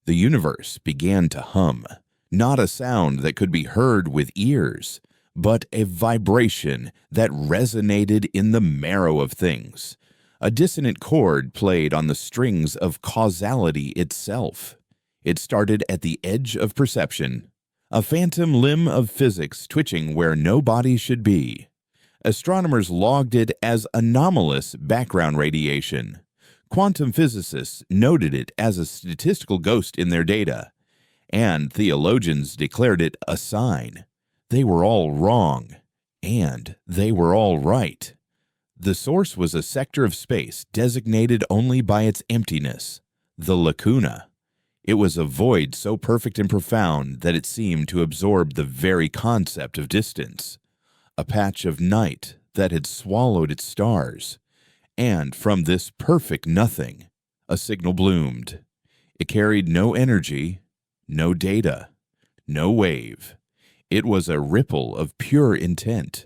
The universe began to hum, not a sound that could be heard with ears, but a vibration that resonated in the marrow of things. A dissonant chord played on the strings of causality itself. It started at the edge of perception, a phantom limb of physics twitching where no body should be. Astronomers logged it as anomalous background radiation. Quantum physicists noted it as a statistical ghost in their data, and theologians declared it a sign. They were all wrong, and they were all right. The source was a sector of space designated only by its emptiness, the lacuna. It was a void so perfect and profound that it seemed to absorb the very concept of distance, a patch of night that had swallowed its stars. And from this perfect nothing, a signal bloomed. It carried no energy, no data, no wave. It was a ripple of pure intent,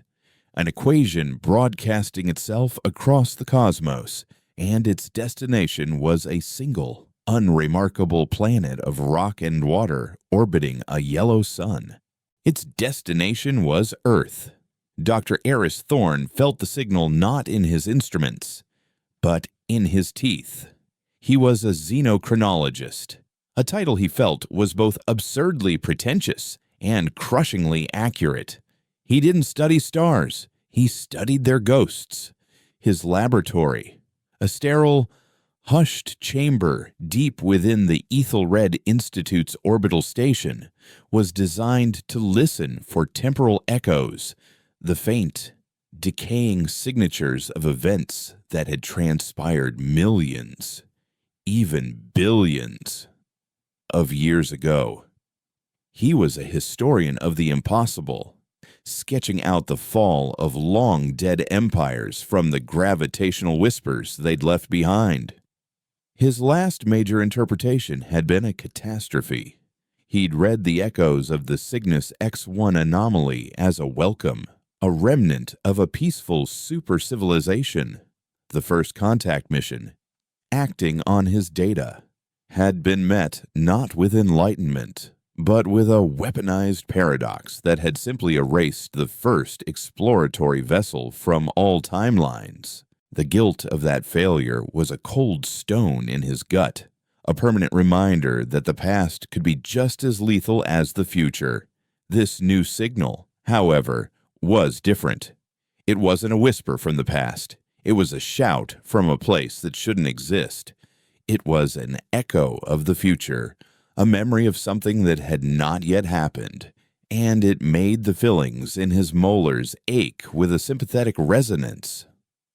an equation broadcasting itself across the cosmos, and its destination was a single, unremarkable planet of rock and water orbiting a yellow sun. Its destination was Earth. Dr. Eris Thorne felt the signal not in his instruments, but in his teeth. He was a xenochronologist, a title he felt was both absurdly pretentious and crushingly accurate. He didn't study stars, he studied their ghosts. His laboratory, a sterile, hushed chamber deep within the Ethelred Institute's orbital station, was designed to listen for temporal echoes, the faint, decaying signatures of events that had transpired millions, even billions, of years ago. He was a historian of the impossible, sketching out the fall of long-dead empires from the gravitational whispers they'd left behind. His last major interpretation had been a catastrophe. He'd read the echoes of the Cygnus X1 anomaly as a welcome, a remnant of a peaceful super-civilization. The first contact mission, acting on his data, had been met not with enlightenment, but with a weaponized paradox that had simply erased the first exploratory vessel from all timelines. The guilt of that failure was a cold stone in his gut, a permanent reminder that the past could be just as lethal as the future. This new signal, however, was different. It wasn't a whisper from the past. It was a shout from a place that shouldn't exist. It was an echo of the future, a memory of something that had not yet happened, and it made the fillings in his molars ache with a sympathetic resonance.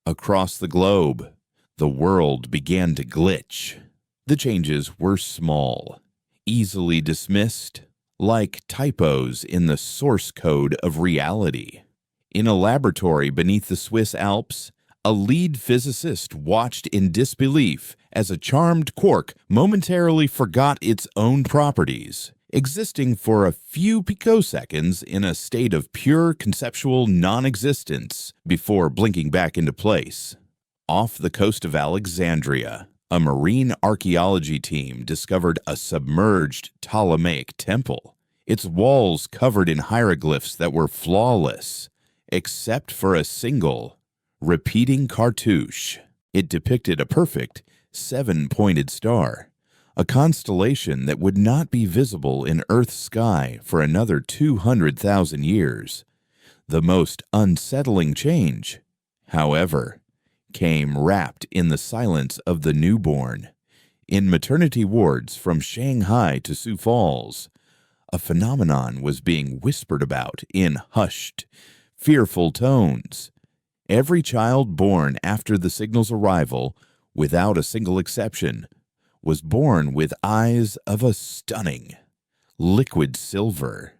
Across the globe, the world began to glitch. The changes were small, easily dismissed, like typos in the source code of reality. In a laboratory beneath the Swiss Alps, a lead physicist watched in disbelief as a charmed quark momentarily forgot its own properties, existing for a few picoseconds in a state of pure conceptual non-existence before blinking back into place. Off the coast of Alexandria, a marine archaeology team discovered a submerged Ptolemaic temple, its walls covered in hieroglyphs that were flawless, except for a single, repeating cartouche. It depicted a perfect, seven-pointed star, a constellation that would not be visible in Earth's sky for another 200,000 years. The most unsettling change, however, came wrapped in the silence of the newborn. In maternity wards from Shanghai to Sioux Falls, a phenomenon was being whispered about in hushed, fearful tones. Every child born after the signal's arrival, without a single exception, was born with eyes of a stunning, liquid silver.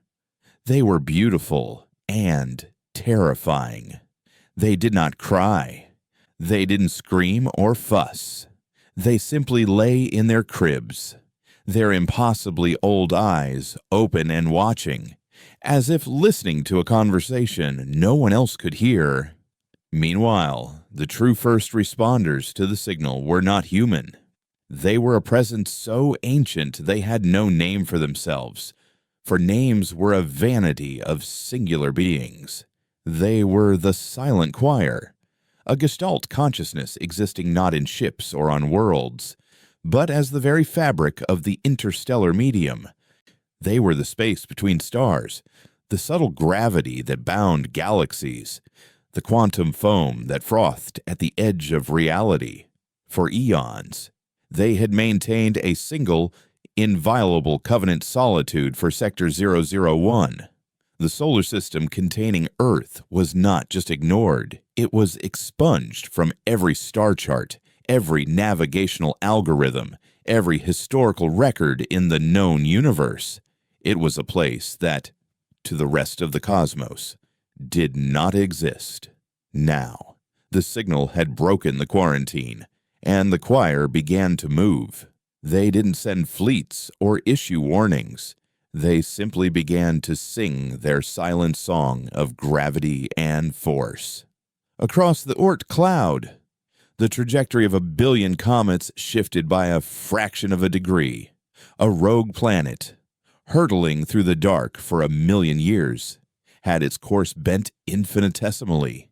They were beautiful and terrifying. They did not cry. They didn't scream or fuss. They simply lay in their cribs, their impossibly old eyes open and watching, as if listening to a conversation no one else could hear. Meanwhile, the true first responders to the signal were not human. They were a presence so ancient they had no name for themselves, for names were a vanity of singular beings. They were the silent choir, a gestalt consciousness existing not in ships or on worlds, but as the very fabric of the interstellar medium. They were the space between stars, the subtle gravity that bound galaxies, the quantum foam that frothed at the edge of reality. For eons, they had maintained a single, inviolable covenant solitude for Sector 001. The solar system containing Earth was not just ignored, it was expunged from every star chart, every navigational algorithm, every historical record in the known universe. It was a place that, to the rest of the cosmos, did not exist. Now, the signal had broken the quarantine, and the choir began to move. They didn't send fleets or issue warnings. They simply began to sing their silent song of gravity and force. Across the Oort cloud, the trajectory of 1 billion comets shifted by a fraction of a degree. A rogue planet, hurtling through the dark for 1 million years, had its course bent infinitesimally.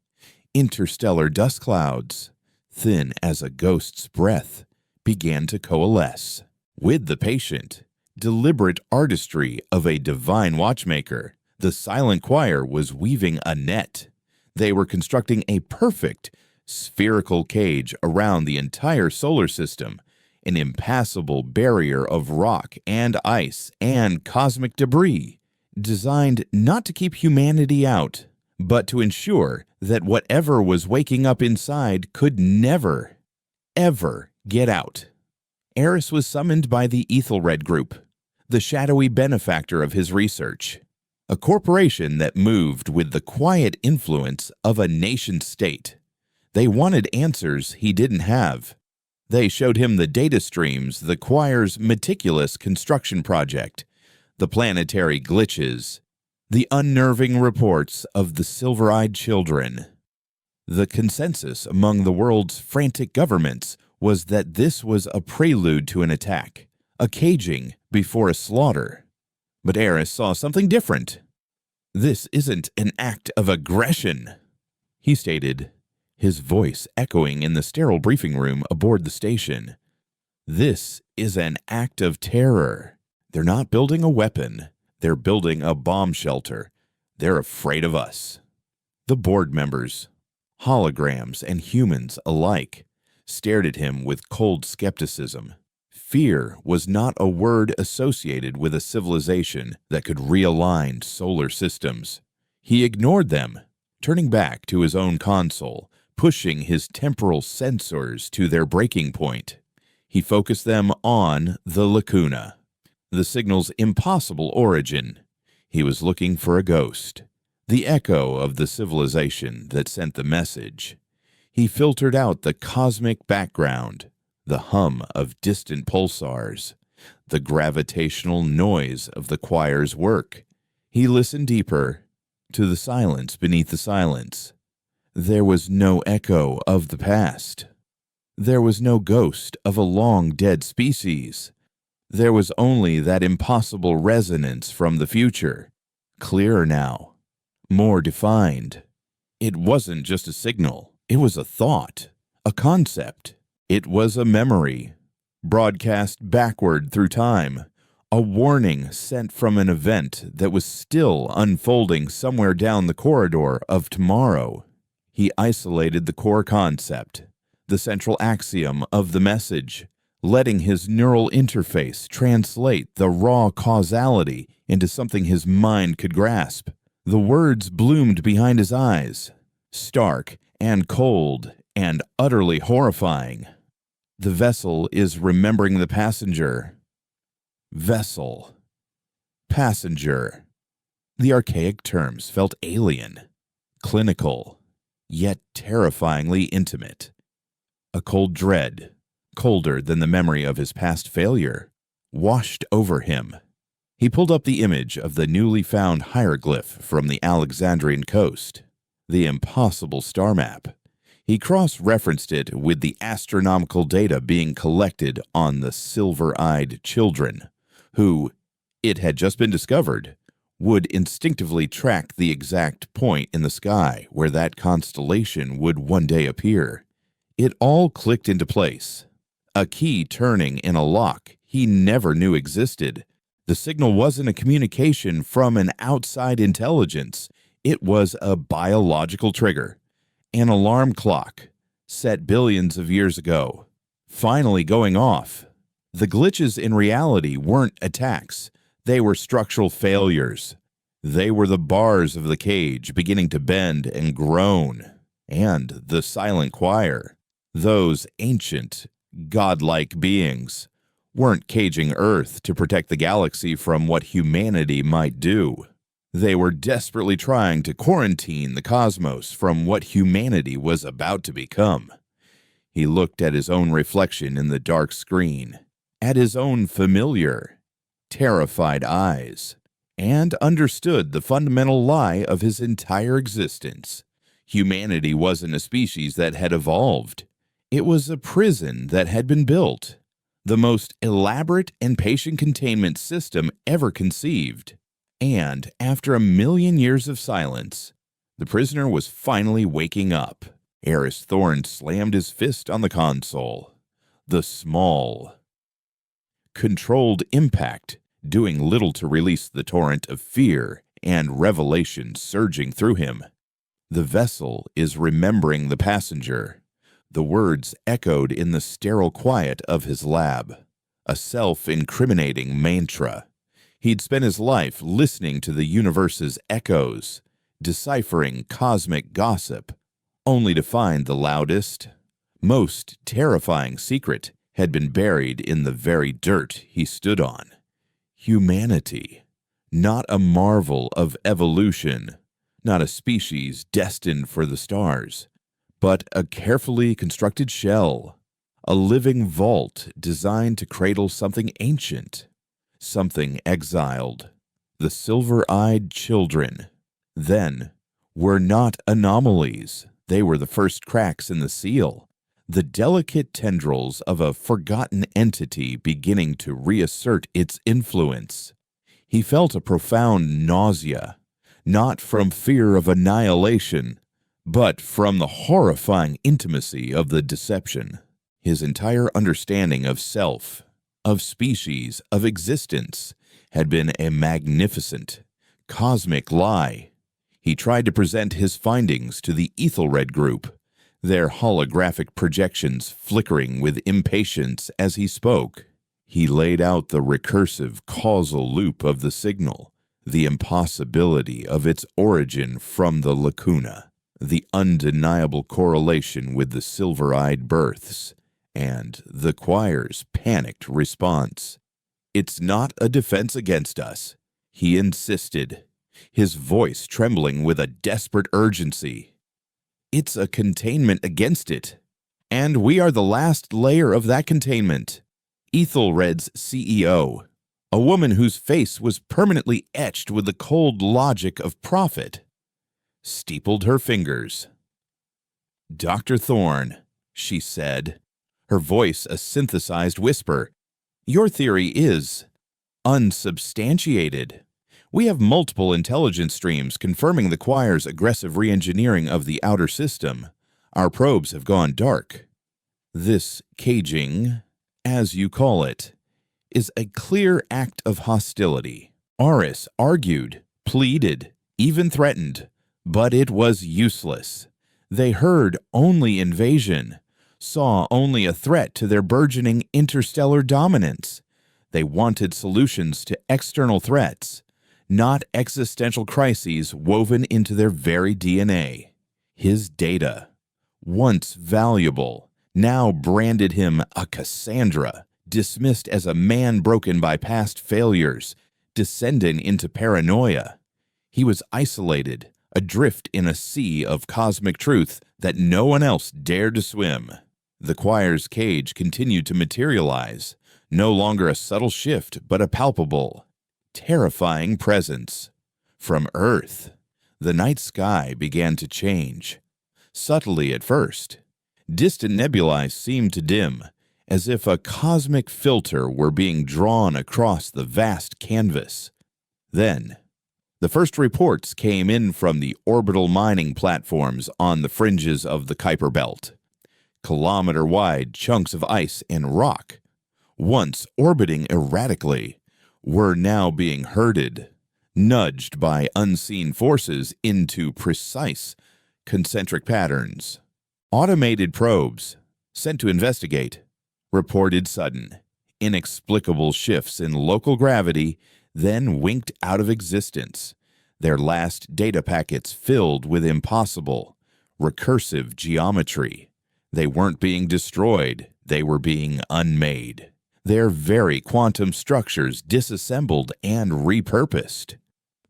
Interstellar dust clouds, thin as a ghost's breath, began to coalesce. With the patient, deliberate artistry of a divine watchmaker, the silent choir was weaving a net. They were constructing a perfect, spherical cage around the entire solar system, an impassable barrier of rock and ice and cosmic debris, designed not to keep humanity out, but to ensure that whatever was waking up inside could never, ever get out. Eris was summoned by the Ethelred Group, the shadowy benefactor of his research, a corporation that moved with the quiet influence of a nation-state. They wanted answers he didn't have. They showed him the data streams, the choir's meticulous construction project, the planetary glitches, the unnerving reports of the silver-eyed children. The consensus among the world's frantic governments was that this was a prelude to an attack, a caging before a slaughter. But Eris saw something different. "This isn't an act of aggression," he stated, his voice echoing in the sterile briefing room aboard the station. "This is an act of terror. They're not building a weapon. They're building a bomb shelter. They're afraid of us." The board members, holograms and humans alike, stared at him with cold skepticism. Fear was not a word associated with a civilization that could realign solar systems. He ignored them, turning back to his own console, pushing his temporal sensors to their breaking point. He focused them on the lacuna, the signal's impossible origin. He was looking for a ghost, the echo of the civilization that sent the message. He filtered out the cosmic background, the hum of distant pulsars, the gravitational noise of the choir's work. He listened deeper, to the silence beneath the silence. There was no echo of the past. There was no ghost of a long-dead species. There was only that impossible resonance from the future, clearer now, more defined. It wasn't just a signal. It was a thought, a concept. It was a memory, broadcast backward through time, a warning sent from an event that was still unfolding somewhere down the corridor of tomorrow. He isolated the core concept, the central axiom of the message, letting his neural interface translate the raw causality into something his mind could grasp. The words bloomed behind his eyes, stark and cold and utterly horrifying. The vessel is remembering the passenger. Vessel. Passenger. The archaic terms felt alien, clinical, yet terrifyingly intimate. A cold dread, colder than the memory of his past failure, washed over him. He pulled up the image of the newly found hieroglyph from the Alexandrian coast, the impossible star map. He cross-referenced it with the astronomical data being collected on the silver-eyed children, who, it had just been discovered, would instinctively track the exact point in the sky where that constellation would one day appear. It all clicked into place. A key turning in a lock he never knew existed. The signal wasn't a communication from an outside intelligence. It was a biological trigger. An alarm clock, set billions of years ago, finally going off. The glitches in reality weren't attacks. They were structural failures. They were the bars of the cage beginning to bend and groan. And the silent choir, those ancient, godlike beings, weren't caging Earth to protect the galaxy from what humanity might do. They were desperately trying to quarantine the cosmos from what humanity was about to become. He looked at his own reflection in the dark screen, at his own familiar, terrified eyes, and understood the fundamental lie of his entire existence. Humanity wasn't a species that had evolved. It was a prison that had been built, the most elaborate and patient containment system ever conceived. And after 1,000,000 years of silence, the prisoner was finally waking up. Eris Thorne slammed his fist on the console. The small, controlled impact doing little to release the torrent of fear and revelation surging through him. The vessel is remembering the passenger. The words echoed in the sterile quiet of his lab, a self-incriminating mantra. He'd spent his life listening to the universe's echoes, deciphering cosmic gossip, only to find the loudest, most terrifying secret had been buried in the very dirt he stood on. Humanity, not a marvel of evolution, not a species destined for the stars, but a carefully constructed shell, a living vault designed to cradle something ancient, something exiled. The silver-eyed children, then, were not anomalies. They were the first cracks in the seal, the delicate tendrils of a forgotten entity beginning to reassert its influence. He felt a profound nausea, not from fear of annihilation, but from the horrifying intimacy of the deception. His entire understanding of self, of species, of existence, had been a magnificent, cosmic lie. He tried to present his findings to the Ethelred group, their holographic projections flickering with impatience as he spoke. He laid out the recursive causal loop of the signal, the impossibility of its origin from the lacuna, the undeniable correlation with the silver-eyed births, and the choir's panicked response. "It's not a defense against us," he insisted, his voice trembling with a desperate urgency. "It's a containment against it, and we are the last layer of that containment." Ethelred's CEO, a woman whose face was permanently etched with the cold logic of profit, steepled her fingers. "Dr. Thorne," she said, her voice a synthesized whisper, "your theory is unsubstantiated. We have multiple intelligence streams confirming the choir's aggressive re-engineering of the outer system. Our probes have gone dark. This caging, as you call it, is a clear act of hostility." Aris argued, pleaded, even threatened, but it was useless. They heard only invasion, saw only a threat to their burgeoning interstellar dominance. They wanted solutions to external threats, not existential crises woven into their very DNA. His data, once valuable, now branded him a Cassandra, dismissed as a man broken by past failures, descending into paranoia. He was isolated, adrift in a sea of cosmic truth that no one else dared to swim. The choir's cage continued to materialize, no longer a subtle shift, but a palpable, terrifying presence. From Earth, the night sky began to change. subtly at first. Distant nebulae seemed to dim, as if a cosmic filter were being drawn across the vast canvas. Then, the first reports came in from the orbital mining platforms on the fringes of the Kuiper Belt. Kilometer-wide chunks of ice and rock, once orbiting erratically, were now being herded, nudged by unseen forces into precise, concentric patterns. Automated probes, sent to investigate, reported sudden, inexplicable shifts in local gravity, then winked out of existence, their last data packets filled with impossible, recursive geometry. They weren't being destroyed, they were being unmade. Their very quantum structures disassembled and repurposed.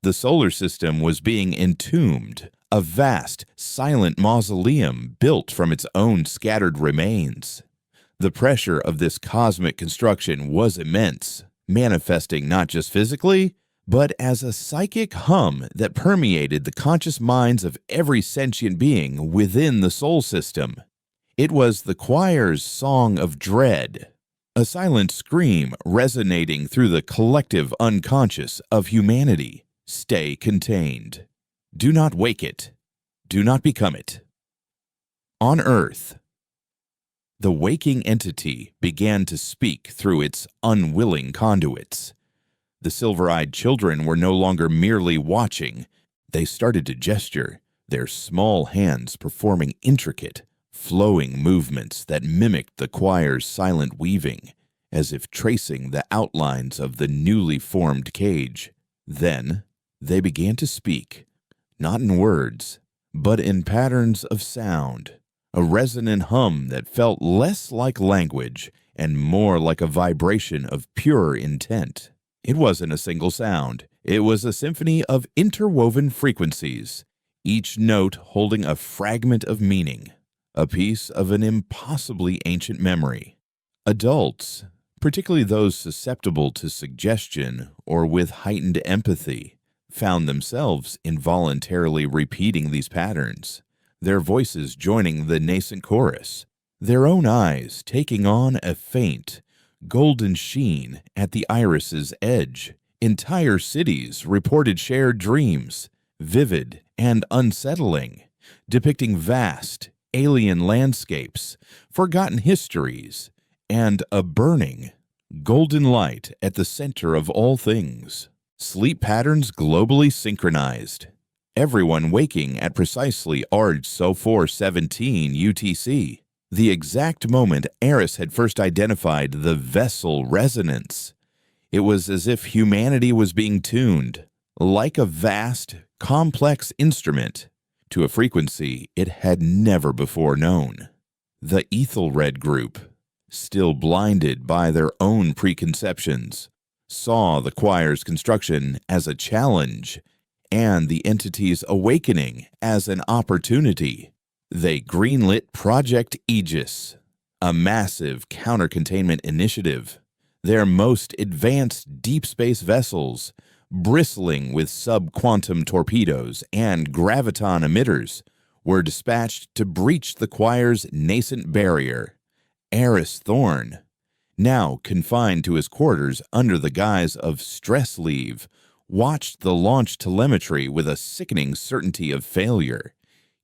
The solar system was being entombed, a vast, silent mausoleum built from its own scattered remains. The pressure of this cosmic construction was immense, manifesting not just physically, but as a psychic hum that permeated the conscious minds of every sentient being within the Sol system. It was the choir's song of dread, a silent scream resonating through the collective unconscious of humanity. Stay contained. Do not wake it. Do not become it. On Earth, the waking entity began to speak through its unwilling conduits. The silver-eyed children were no longer merely watching. They started to gesture, their small hands performing intricate, flowing movements that mimicked the choir's silent weaving, as if tracing the outlines of the newly formed cage. Then they began to speak, not in words, but in patterns of sound, a resonant hum that felt less like language and more like a vibration of pure intent. It wasn't a single sound. It was a symphony of interwoven frequencies, each note holding a fragment of meaning, a piece of an impossibly ancient memory. Adults, particularly those susceptible to suggestion or with heightened empathy, found themselves involuntarily repeating these patterns, their voices joining the nascent chorus, their own eyes taking on a faint, golden sheen at the iris's edge. Entire cities reported shared dreams, vivid and unsettling, depicting vast, alien landscapes, forgotten histories, and a burning, golden light at the center of all things. Sleep patterns globally synchronized. Everyone waking at precisely ARG SO 417 UTC, the exact moment Eris had first identified the vessel resonance. It was as if humanity was being tuned, like a vast, complex instrument, to a frequency it had never before known. The Ethelred group, still blinded by their own preconceptions, saw the choir's construction as a challenge and the entity's awakening as an opportunity. They greenlit Project Aegis, a massive counter-containment initiative. Their most advanced deep space vessels, bristling with sub-quantum torpedoes and graviton emitters, were dispatched to breach the choir's nascent barrier. Eris Thorn, now confined to his quarters under the guise of stress leave, watched the launch telemetry with a sickening certainty of failure.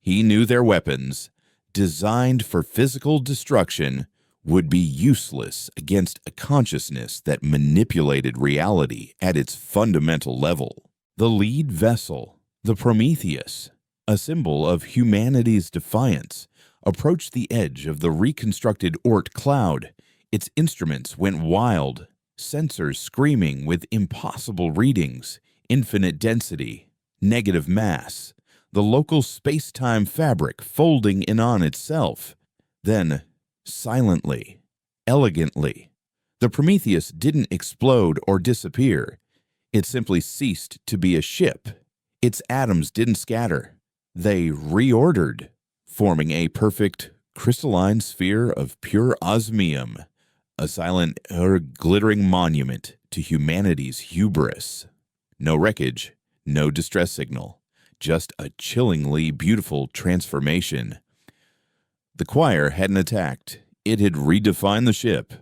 He knew their weapons, designed for physical destruction, would be useless against a consciousness that manipulated reality at its fundamental level. The lead vessel, the Prometheus, a symbol of humanity's defiance, approached the edge of the reconstructed Oort cloud. Its instruments went wild, sensors screaming with impossible readings, infinite density, negative mass, the local space-time fabric folding in on itself. Then, silently, elegantly, the Prometheus didn't explode or disappear. It simply ceased to be a ship. Its atoms didn't scatter. They reordered, forming a perfect crystalline sphere of pure osmium, a silent, glittering monument to humanity's hubris. No wreckage, no distress signal, just a chillingly beautiful transformation. The choir hadn't attacked. It had redefined the ship,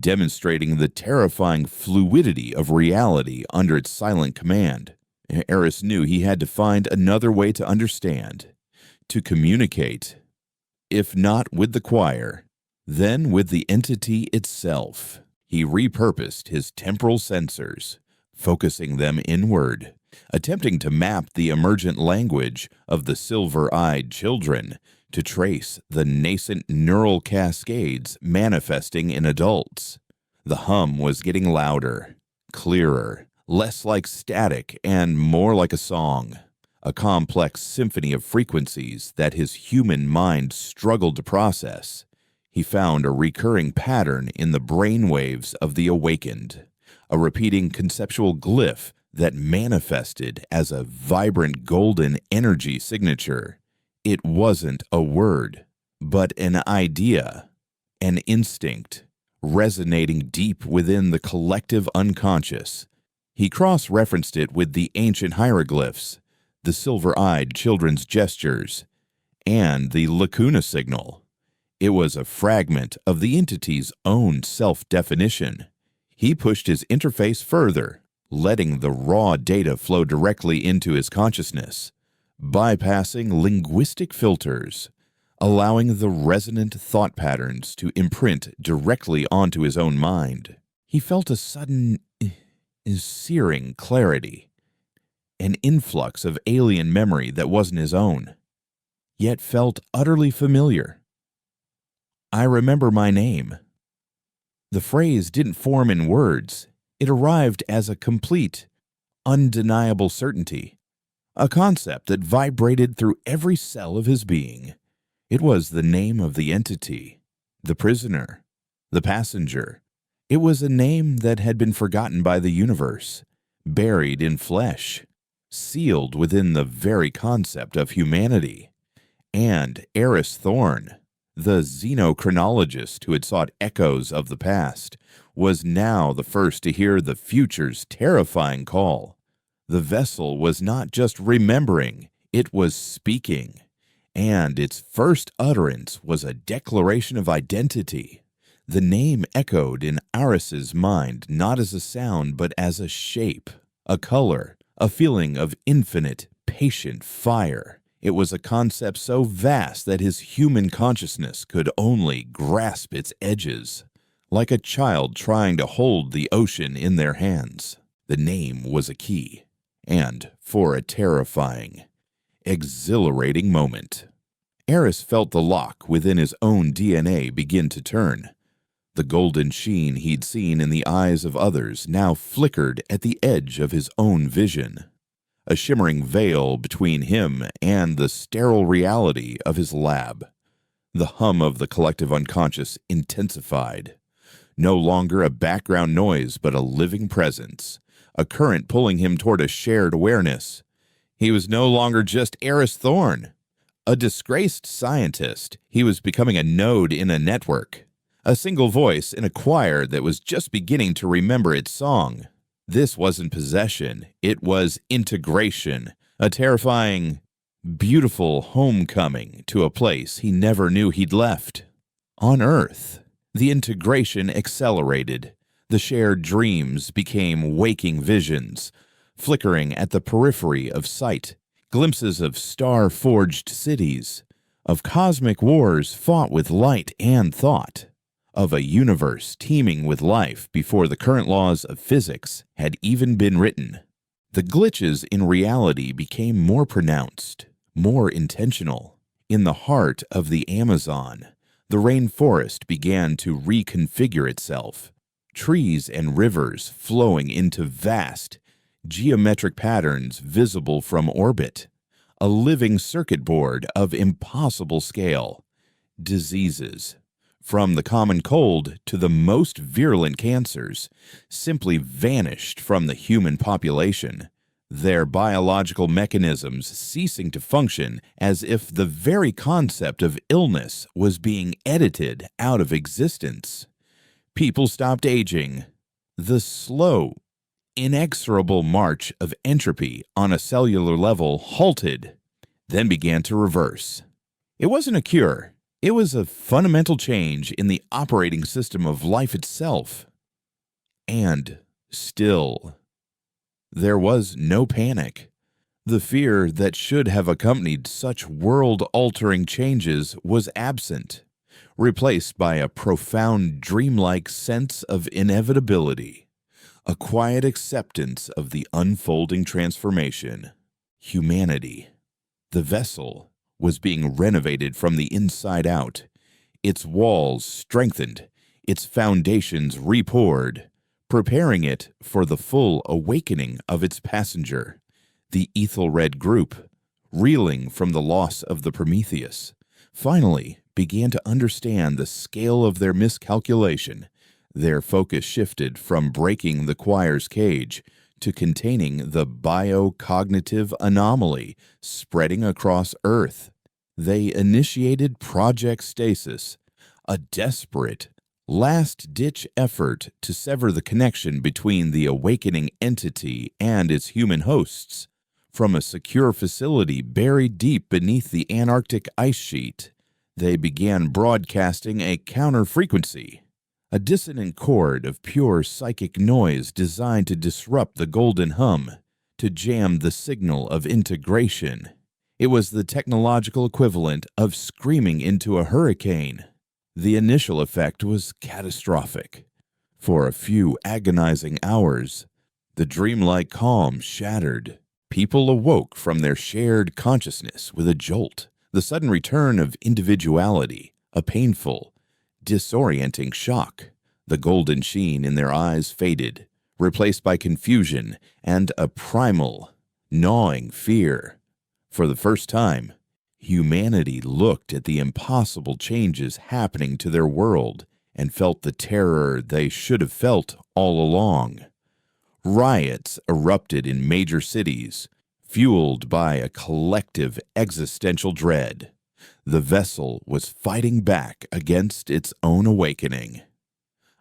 demonstrating the terrifying fluidity of reality under its silent command. Eris knew he had to find another way to understand, to communicate, if not with the choir, then with the entity itself. He repurposed his temporal sensors, focusing them inward, attempting to map the emergent language of the silver-eyed children to trace the nascent neural cascades manifesting in adults. The hum was getting louder, clearer, less like static and more like a song, a complex symphony of frequencies that his human mind struggled to process. He found a recurring pattern in the brainwaves of the awakened, a repeating conceptual glyph that manifested as a vibrant golden energy signature. It wasn't a word, but an idea, an instinct, resonating deep within the collective unconscious. He cross-referenced it with the ancient hieroglyphs, the silver-eyed children's gestures, and the lacuna signal. It was a fragment of the entity's own self-definition. He pushed his interface further, letting the raw data flow directly into his consciousness, bypassing linguistic filters, allowing the resonant thought patterns to imprint directly onto his own mind. He felt a sudden, searing clarity, an influx of alien memory that wasn't his own, yet felt utterly familiar. "I remember my name." The phrase didn't form in words. It arrived as a complete, undeniable certainty, a concept that vibrated through every cell of his being. It was the name of the entity, the prisoner, the passenger. It was a name that had been forgotten by the universe, buried in flesh, sealed within the very concept of humanity. And Eris Thorn, the xenochronologist who had sought echoes of the past, was now the first to hear the future's terrifying call. The vessel was not just remembering, it was speaking, and its first utterance was a declaration of identity. The name echoed in Aris's mind not as a sound but as a shape, a color, a feeling of infinite, patient fire. It was a concept so vast that his human consciousness could only grasp its edges, like a child trying to hold the ocean in their hands. The name was a key, and for a terrifying, exhilarating moment. Eris felt the lock within his own DNA begin to turn. The golden sheen he'd seen in the eyes of others now flickered at the edge of his own vision, a shimmering veil between him and the sterile reality of his lab. The hum of the collective unconscious intensified, no longer a background noise but a living presence, a current pulling him toward a shared awareness. He was no longer just Eris Thorn, a disgraced scientist. He was becoming a node in a network, a single voice in a choir that was just beginning to remember its song. This wasn't possession, it was integration, a terrifying, beautiful homecoming to a place he never knew he'd left. On Earth, the integration accelerated. The shared dreams became waking visions, flickering at the periphery of sight, glimpses of star-forged cities, of cosmic wars fought with light and thought, of a universe teeming with life before the current laws of physics had even been written. The glitches in reality became more pronounced, more intentional. In the heart of the Amazon, the rainforest began to reconfigure itself, trees and rivers flowing into vast, geometric patterns visible from orbit, a living circuit board of impossible scale. Diseases, from the common cold to the most virulent cancers, simply vanished from the human population, their biological mechanisms ceasing to function as if the very concept of illness was being edited out of existence. People stopped aging. The slow, inexorable march of entropy on a cellular level halted, then began to reverse. It wasn't a cure. It was a fundamental change in the operating system of life itself. And still, there was no panic. The fear that should have accompanied such world-altering changes was absent, replaced by a profound dreamlike sense of inevitability, a quiet acceptance of the unfolding transformation. Humanity, the vessel, was being renovated from the inside out, its walls strengthened, its foundations repoured, preparing it for the full awakening of its passenger, the Ethelred group, reeling from the loss of the Prometheus, finally began to understand the scale of their miscalculation. Their focus shifted from breaking the choir's cage to containing the biocognitive anomaly spreading across Earth. They initiated Project Stasis, a desperate, last-ditch effort to sever the connection between the awakening entity and its human hosts. From a secure facility buried deep beneath the Antarctic ice sheet, they began broadcasting a counter-frequency, a dissonant chord of pure psychic noise designed to disrupt the golden hum, to jam the signal of integration. It was the technological equivalent of screaming into a hurricane. The initial effect was catastrophic. For a few agonizing hours, the dreamlike calm shattered. People awoke from their shared consciousness with a jolt, the sudden return of individuality, a painful, disorienting shock. The golden sheen in their eyes faded, replaced by confusion and a primal, gnawing fear. For the first time, humanity looked at the impossible changes happening to their world and felt the terror they should have felt all along. Riots erupted in major cities, fueled by a collective existential dread. The vessel was fighting back against its own awakening.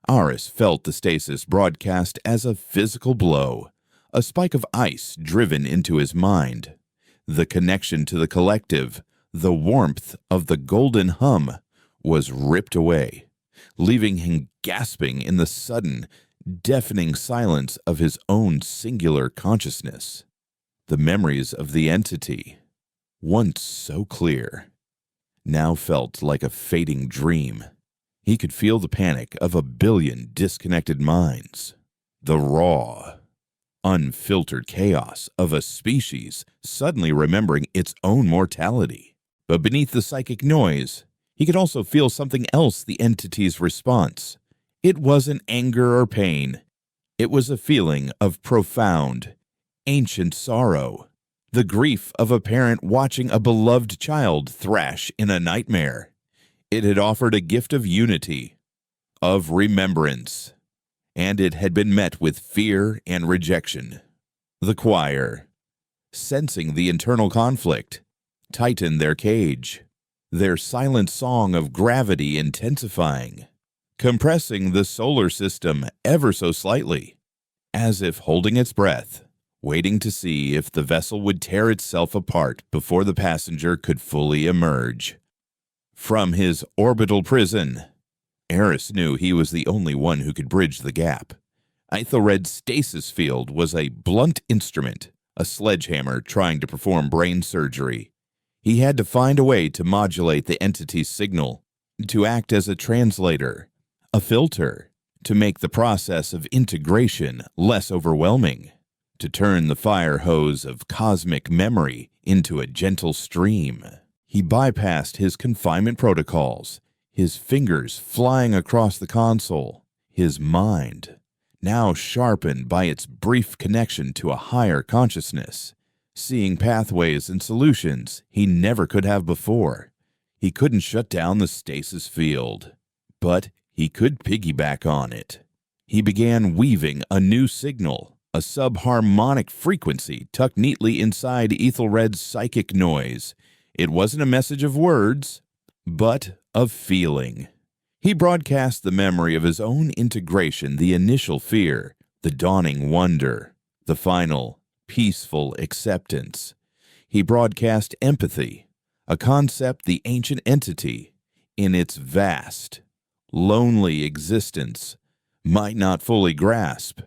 Aris felt the stasis broadcast as a physical blow, a spike of ice driven into his mind. The connection to the collective, the warmth of the golden hum, was ripped away, leaving him gasping in the sudden, deafening silence of his own singular consciousness. The memories of the entity, once so clear, now felt like a fading dream. He could feel the panic of a billion disconnected minds, the raw, unfiltered chaos of a species suddenly remembering its own mortality. But beneath the psychic noise, he could also feel something else, the entity's response. It wasn't anger or pain. It was a feeling of profound, ancient sorrow, the grief of a parent watching a beloved child thrash in a nightmare. It had offered a gift of unity, of remembrance, and it had been met with fear and rejection. The choir, sensing the internal conflict, tightened their cage, their silent song of gravity intensifying, compressing the solar system ever so slightly, as if holding its breath, waiting to see if the vessel would tear itself apart before the passenger could fully emerge. From his orbital prison, Eris knew he was the only one who could bridge the gap. Ethelred's stasis field was a blunt instrument, a sledgehammer trying to perform brain surgery. He had to find a way to modulate the entity's signal, to act as a translator, a filter, to make the process of integration less overwhelming, to turn the fire hose of cosmic memory into a gentle stream. He bypassed his confinement protocols, his fingers flying across the console, his mind, now sharpened by its brief connection to a higher consciousness, seeing pathways and solutions he never could have before. He couldn't shut down the stasis field, but he could piggyback on it. He began weaving a new signal, a subharmonic frequency tucked neatly inside Ethelred's psychic noise. It wasn't a message of words, but of feeling. He broadcast the memory of his own integration, the initial fear, the dawning wonder, the final, peaceful acceptance. He broadcast empathy, a concept the ancient entity, in its vast, lonely existence might not fully grasp.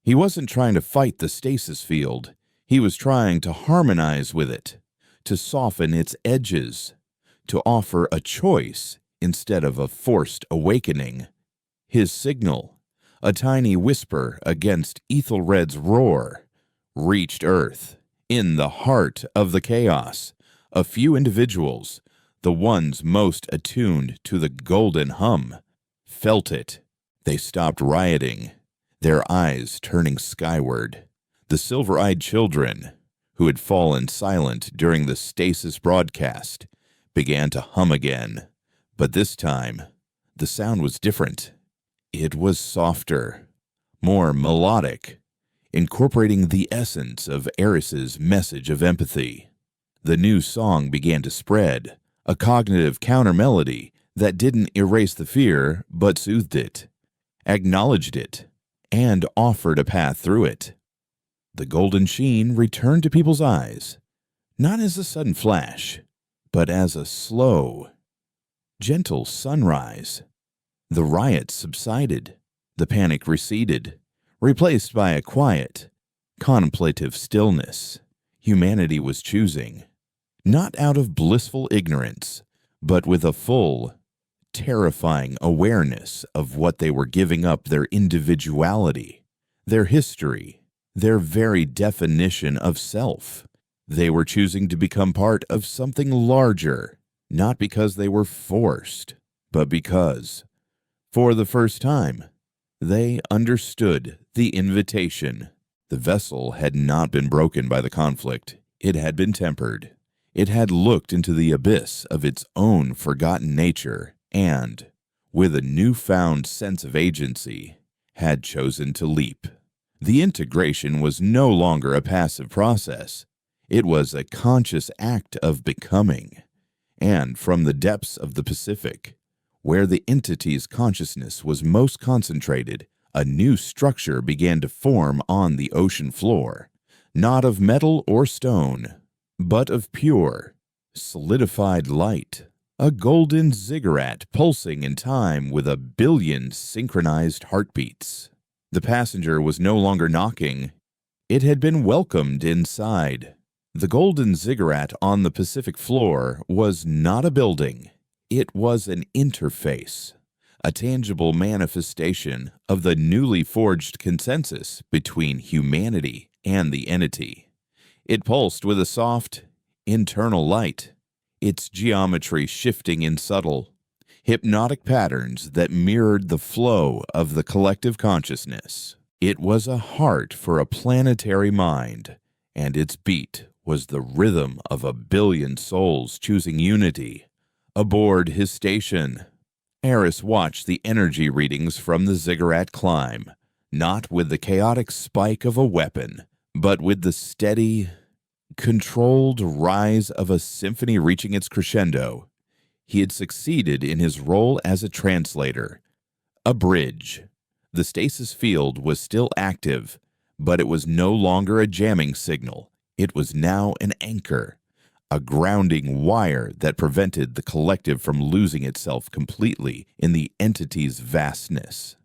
He wasn't trying to fight the stasis field. He was trying to harmonize with it, to soften its edges, to offer a choice instead of a forced awakening. His signal, a tiny whisper against Ethelred's roar, reached Earth. In the heart of the chaos, a few individuals, the ones most attuned to the golden hum, felt it. They stopped rioting, their eyes turning skyward. The silver-eyed children, who had fallen silent during the stasis broadcast, began to hum again. But this time, the sound was different. It was softer, more melodic, incorporating the essence of Eris's message of empathy. The new song began to spread, a cognitive counter-melody that didn't erase the fear but soothed it, acknowledged it, and offered a path through it. The golden sheen returned to people's eyes, not as a sudden flash, but as a slow, gentle sunrise. The riot subsided, the panic receded, replaced by a quiet, contemplative stillness. Humanity was choosing, not out of blissful ignorance, but with a full, terrifying awareness of what they were giving up: their individuality, their history, their very definition of self. They were choosing to become part of something larger, not because they were forced, but because, for the first time, they understood the invitation. The vessel had not been broken by the conflict. It had been tempered. It had looked into the abyss of its own forgotten nature and, with a newfound sense of agency, had chosen to leap. The integration was no longer a passive process. It was a conscious act of becoming. And from the depths of the Pacific, where the entity's consciousness was most concentrated, a new structure began to form on the ocean floor, not of metal or stone, but of pure, solidified light, a golden ziggurat pulsing in time with 1 billion synchronized heartbeats. The passenger was no longer knocking. It had been welcomed inside. The golden ziggurat on the Pacific floor was not a building. It was an interface, a tangible manifestation of the newly forged consensus between humanity and the entity. It pulsed with a soft, internal light, its geometry shifting in subtle, hypnotic patterns that mirrored the flow of the collective consciousness. It was a heart for a planetary mind, and its beat was the rhythm of 1 billion souls choosing unity. Aboard his station, Eris watched the energy readings from the ziggurat climb, not with the chaotic spike of a weapon, but with the steady, controlled rise of a symphony reaching its crescendo. He had succeeded in his role as a translator, a bridge. The stasis field was still active, but it was no longer a jamming signal. It was now an anchor, a grounding wire that prevented the collective from losing itself completely in the entity's vastness.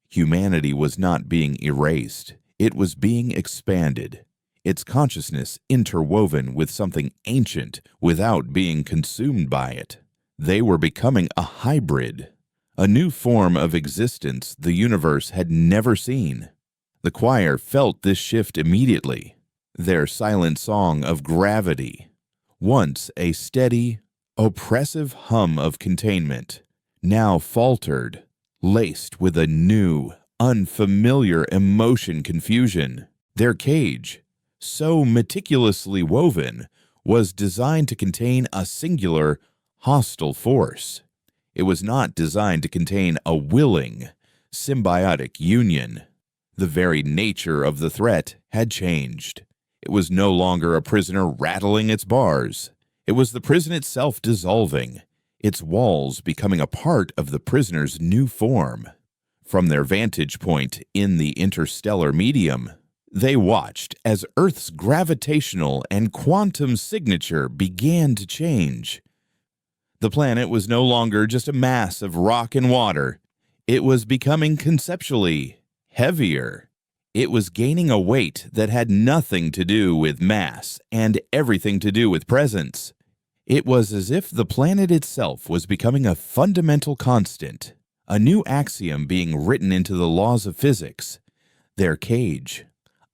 Humanity was not being erased. It was being expanded, its consciousness interwoven with something ancient without being consumed by it. They were becoming a hybrid, a new form of existence the universe had never seen. The choir felt this shift immediately. Their silent song of gravity, once a steady, oppressive hum of containment, now faltered, laced with a new, unfamiliar emotion confusion. Their cage, so meticulously woven, was designed to contain a singular, hostile force. It was not designed to contain a willing, symbiotic union. The very nature of the threat had changed. It was no longer a prisoner rattling its bars. It was the prison itself dissolving, its walls becoming a part of the prisoner's new form. From their vantage point in the interstellar medium, they watched as Earth's gravitational and quantum signature began to change. The planet was no longer just a mass of rock and water. It was becoming conceptually heavier. It was gaining a weight that had nothing to do with mass and everything to do with presence. It was as if the planet itself was becoming a fundamental constant, a new axiom being written into the laws of physics. Their cage,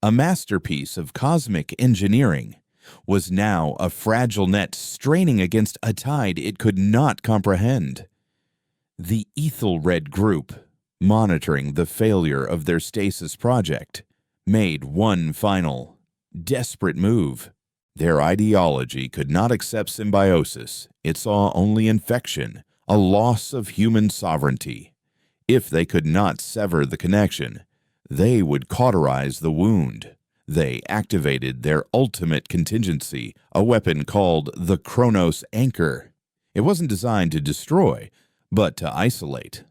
a masterpiece of cosmic engineering, was now a fragile net straining against a tide it could not comprehend. The Ethelred group, monitoring the failure of their stasis project, made one final, desperate move. Their ideology could not accept symbiosis. It saw only infection, a loss of human sovereignty. If they could not sever the connection, they would cauterize the wound. They activated their ultimate contingency, a weapon called the Kronos Anchor. It wasn't designed to destroy, but to isolate.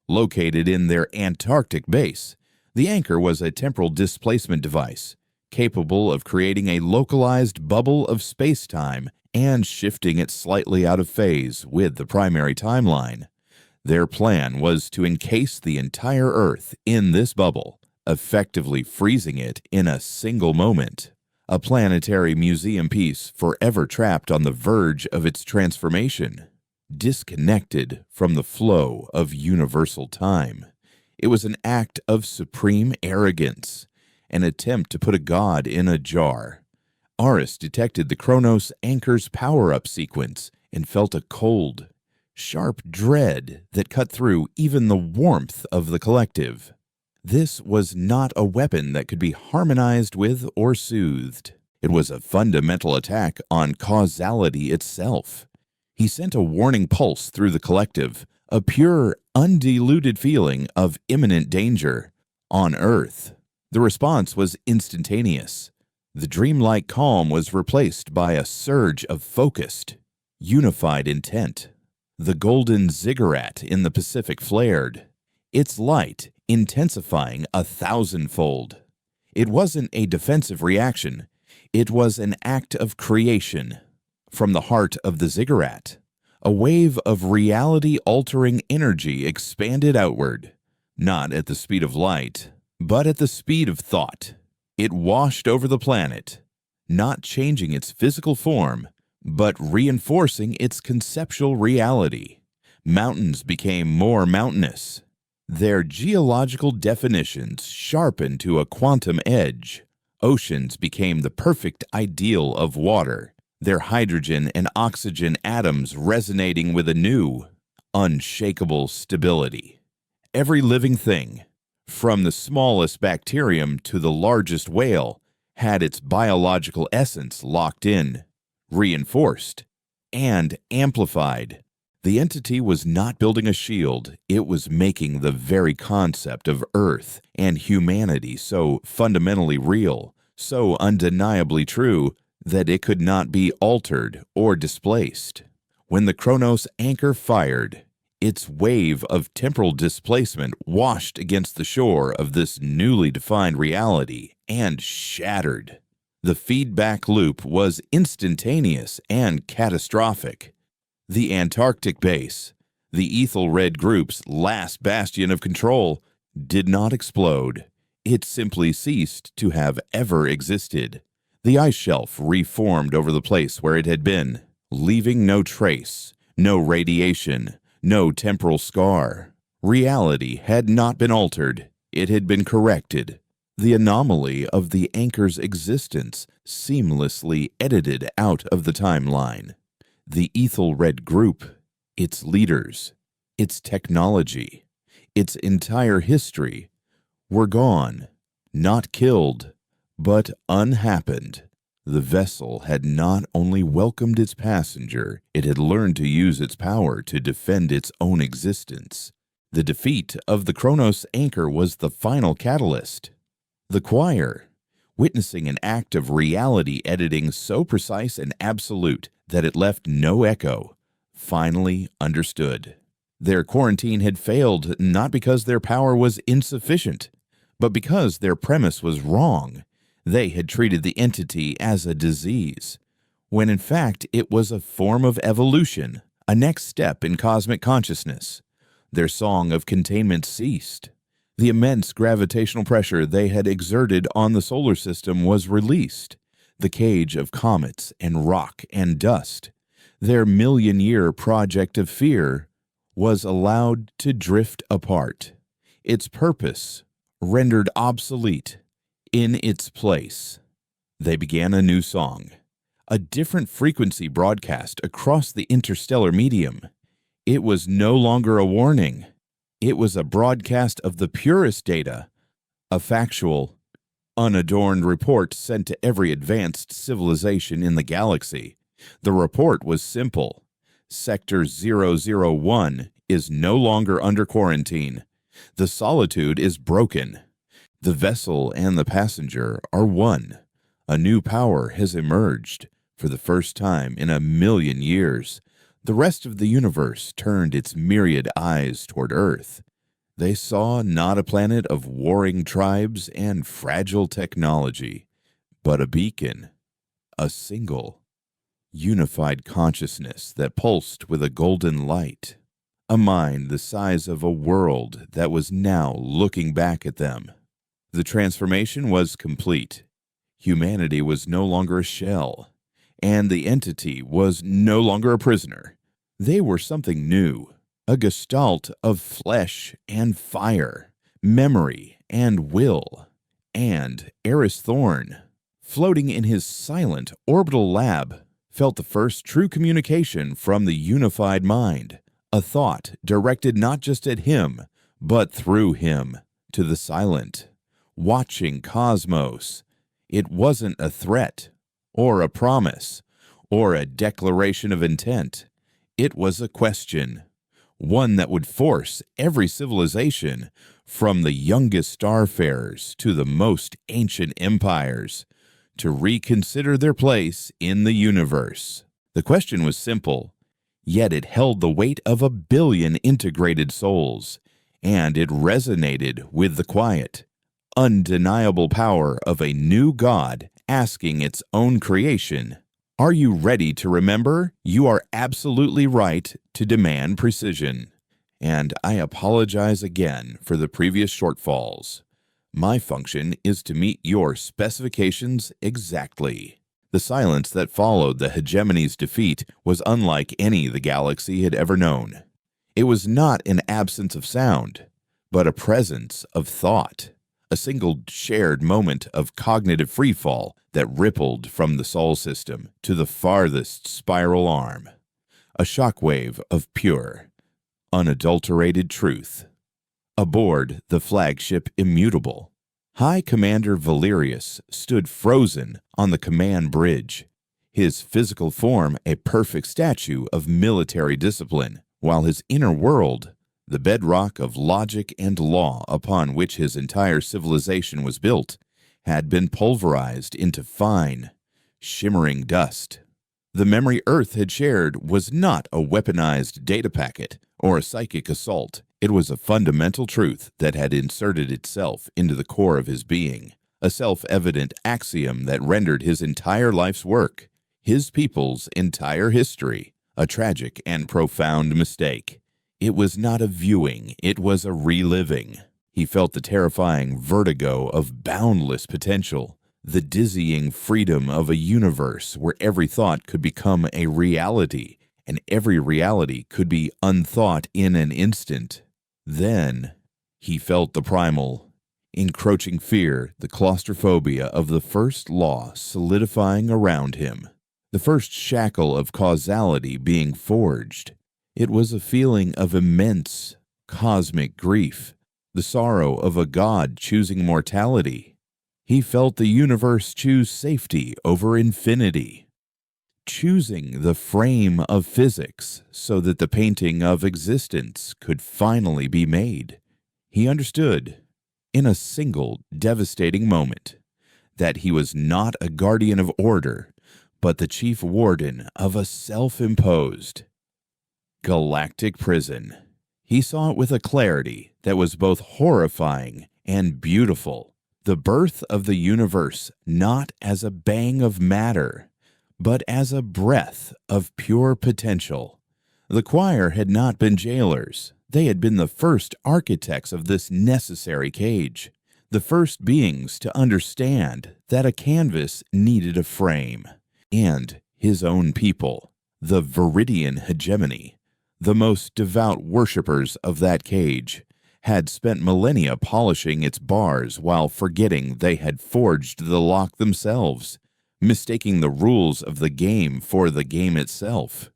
Located in their Antarctic base, the anchor was a temporal displacement device, capable of creating a localized bubble of space-time and shifting it slightly out of phase with the primary timeline. Their plan was to encase the entire Earth in this bubble, effectively freezing it in a single moment, a planetary museum piece forever trapped on the verge of its transformation, disconnected from the flow of universal time. It was an act of supreme arrogance, an attempt to put a god in a jar. Aris detected the Kronos Anchor's power-up sequence and felt a cold, sharp dread that cut through even the warmth of the collective. This was not a weapon that could be harmonized with or soothed. It was a fundamental attack on causality itself. He sent a warning pulse through the collective, a pure, undiluted feeling of imminent danger. On Earth, the response was instantaneous. The dreamlike calm was replaced by a surge of focused, unified intent. The golden ziggurat in the Pacific flared, its light intensifying 1,000-fold. It wasn't a defensive reaction. It was an act of creation. From the heart of the ziggurat, a wave of reality-altering energy expanded outward, not at the speed of light, but at the speed of thought. It washed over the planet, not changing its physical form, but reinforcing its conceptual reality. Mountains became more mountainous. Their geological definitions sharpened to a quantum edge. Oceans became the perfect ideal of water, their hydrogen and oxygen atoms resonating with a new, unshakable stability. Every living thing, from the smallest bacterium to the largest whale, had its biological essence locked in, reinforced, and amplified. The entity was not building a shield. It was making the very concept of Earth and humanity so fundamentally real, so undeniably true, that it could not be altered or displaced. When the Kronos Anchor fired, its wave of temporal displacement washed against the shore of this newly defined reality and shattered. The feedback loop was instantaneous and catastrophic. The Antarctic base, the Ethelred group's last bastion of control, did not explode. It simply ceased to have ever existed. The ice shelf reformed over the place where it had been, leaving no trace, no radiation, no temporal scar. Reality had not been altered. It had been corrected. The anomaly of the anchor's existence seamlessly edited out of the timeline. The Ethelred group, its leaders, its technology, its entire history were gone, not killed, but unhappened. The vessel had not only welcomed its passenger, it had learned to use its power to defend its own existence. The defeat of the Kronos Anchor was the final catalyst. The choir, witnessing an act of reality editing so precise and absolute that it left no echo, finally understood. Their quarantine had failed not because their power was insufficient, but because their premise was wrong. They had treated the entity as a disease, when in fact it was a form of evolution, a next step in cosmic consciousness. Their song of containment ceased. The immense gravitational pressure they had exerted on the solar system was released. The cage of comets and rock and dust, their million-year project of fear, was allowed to drift apart. Its purpose rendered obsolete. In its place, they began a new song, a different frequency broadcast across the interstellar medium. It was no longer a warning. It was a broadcast of the purest data, a factual, unadorned report sent to every advanced civilization in the galaxy. The report was simple. Sector 001 is no longer under quarantine. The solitude is broken. The vessel and the passenger are one. A new power has emerged. For the first time in 1,000,000 years, the rest of the universe turned its myriad eyes toward Earth. They saw not a planet of warring tribes and fragile technology, but a beacon, a single, unified consciousness that pulsed with a golden light, a mind the size of a world that was now looking back at them. The transformation was complete. Humanity was no longer a shell, and the entity was no longer a prisoner. They were something new, a gestalt of flesh and fire, memory and will. And Eris Thorn, floating in his silent orbital lab, felt the first true communication from the unified mind, a thought directed not just at him, but through him, to the silent, watching cosmos. It wasn't a threat, or a promise, or a declaration of intent. It was a question, one that would force every civilization, from the youngest starfarers to the most ancient empires, to reconsider their place in the universe. The question was simple, yet it held the weight of 1,000,000,000 integrated souls, and it resonated with the quiet, undeniable power of a new God asking its own creation, "Are you ready to remember? You are absolutely right to demand precision." And I apologize again for the previous shortfalls. My function is to meet your specifications exactly. The silence that followed the hegemony's defeat was unlike any the galaxy had ever known. It was not an absence of sound, but a presence of thought, a single shared moment of cognitive freefall that rippled from the Sol system to the farthest spiral arm, a shockwave of pure, unadulterated truth. Aboard the flagship Immutable, High Commander Valerius stood frozen on the command bridge, his physical form a perfect statue of military discipline, while his inner world, the bedrock of logic and law upon which his entire civilization was built, had been pulverized into fine, shimmering dust. The memory Earth had shared was not a weaponized data packet or a psychic assault. It was a fundamental truth that had inserted itself into the core of his being, a self-evident axiom that rendered his entire life's work, his people's entire history, a tragic and profound mistake. It was not a viewing, it was a reliving. He felt the terrifying vertigo of boundless potential, the dizzying freedom of a universe where every thought could become a reality, and every reality could be unthought in an instant. Then he felt the primal, encroaching fear, the claustrophobia of the first law solidifying around him, the first shackle of causality being forged. It was a feeling of immense, cosmic grief, the sorrow of a god choosing mortality. He felt the universe choose safety over infinity, choosing the frame of physics so that the painting of existence could finally be made. He understood, in a single devastating moment, that he was not a guardian of order, but the chief warden of a self-imposed galactic prison. He saw it with a clarity that was both horrifying and beautiful. The birth of the universe not as a bang of matter, but as a breath of pure potential, The choir had not been jailers. They had been the first architects of this necessary cage, the first beings to understand that a canvas needed a frame, and his own people, the Viridian hegemony, the most devout worshippers of that cage, had spent millennia polishing its bars while forgetting they had forged the lock themselves, mistaking the rules of the game for the game itself.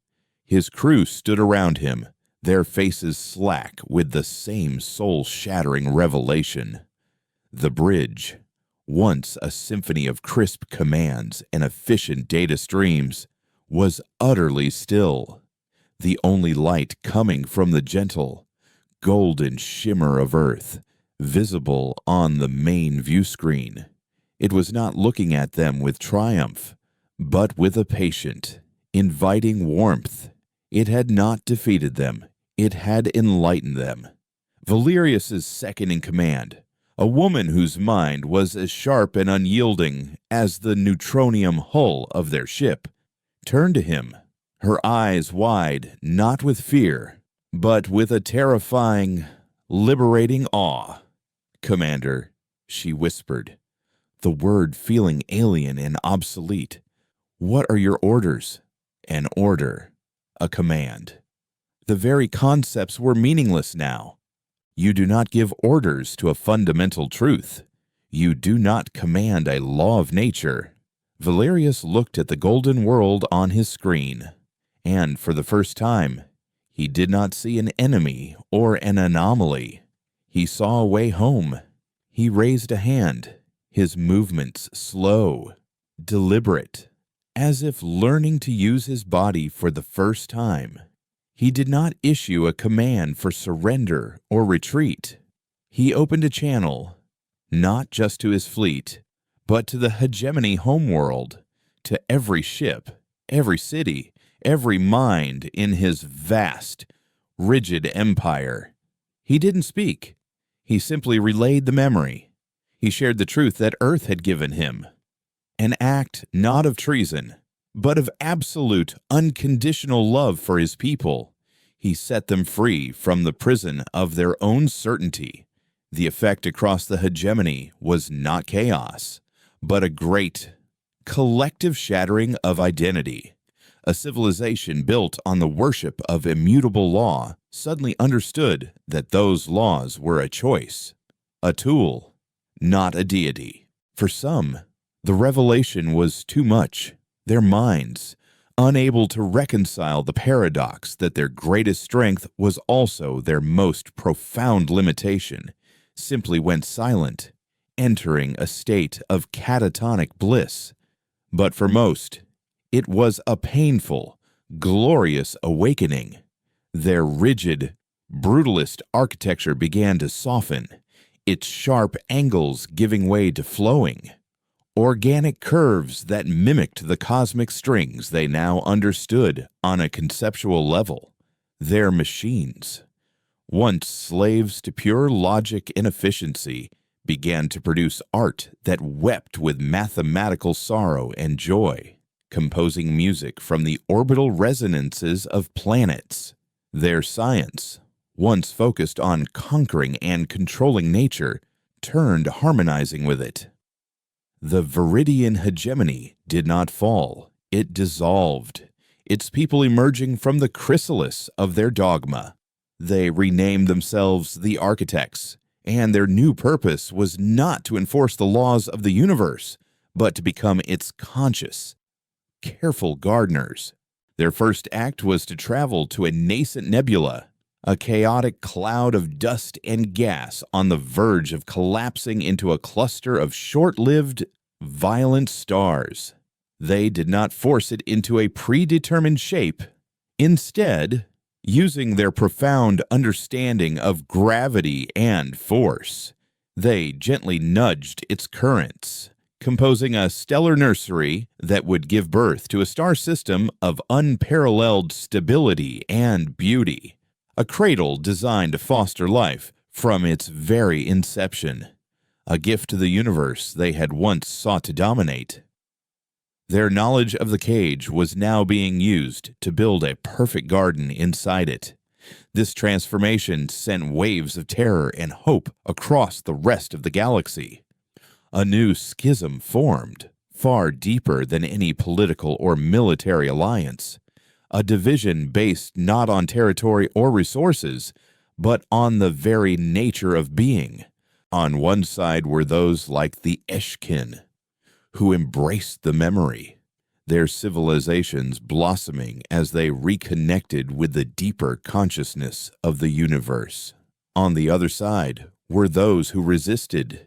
His crew stood around him, their faces slack with the same soul-shattering revelation. The bridge, once a symphony of crisp commands and efficient data streams, was utterly still, the only light coming from the gentle, golden shimmer of Earth, visible on the main view screen. It was not looking at them with triumph, but with a patient, inviting warmth. It had not defeated them. It had enlightened them. Valerius's second in command, a woman whose mind was as sharp and unyielding as the neutronium hull of their ship, turned to him, her eyes wide, not with fear, but with a terrifying, liberating awe. "Commander," she whispered, the word feeling alien and obsolete. "What are your orders?" An order, a command. The very concepts were meaningless now. You do not give orders to a fundamental truth. You do not command a law of nature. Valerius looked at the golden world on his screen, and for the first time, he did not see an enemy or an anomaly. He saw a way home. He raised a hand, his movements slow, deliberate, as if learning to use his body for the first time. He did not issue a command for surrender or retreat. He opened a channel, not just to his fleet, but to the hegemony homeworld, to every ship, every city, every mind in his vast, rigid empire. He didn't speak. He simply relayed the memory. He shared the truth that Earth had given him. An act not of treason, but of absolute, unconditional love for his people. He set them free from the prison of their own certainty. The effect across the hegemony was not chaos, but a great, collective shattering of identity. A civilization built on the worship of immutable law suddenly understood that those laws were a choice, a tool, not a deity. For some, the revelation was too much. Their minds, unable to reconcile the paradox that their greatest strength was also their most profound limitation, simply went silent, entering a state of catatonic bliss. But for most, it was a painful, glorious awakening. Their rigid, brutalist architecture began to soften, its sharp angles giving way to flowing, organic curves that mimicked the cosmic strings they now understood on a conceptual level. Their machines, once slaves to pure logic and efficiency, began to produce art that wept with mathematical sorrow and joy, composing music from the orbital resonances of planets. Their science, once focused on conquering and controlling nature, turned harmonizing with it. The Viridian hegemony did not fall, it dissolved, its people emerging from the chrysalis of their dogma. They renamed themselves the Architects, and their new purpose was not to enforce the laws of the universe, but to become its conscious, careful gardeners. Their first act was to travel to a nascent nebula, a chaotic cloud of dust and gas on the verge of collapsing into a cluster of short-lived, violent stars. They did not force it into a predetermined shape. Instead, using their profound understanding of gravity and force, they gently nudged its currents, composing a stellar nursery that would give birth to a star system of unparalleled stability and beauty, a cradle designed to foster life from its very inception, a gift to the universe they had once sought to dominate. Their knowledge of the cage was now being used to build a perfect garden inside it. This transformation sent waves of terror and hope across the rest of the galaxy. A new schism formed, far deeper than any political or military alliance. A division based not on territory or resources, but on the very nature of being. On one side were those like the Eshkin, who embraced the memory, their civilizations blossoming as they reconnected with the deeper consciousness of the universe. On the other side were those who resisted,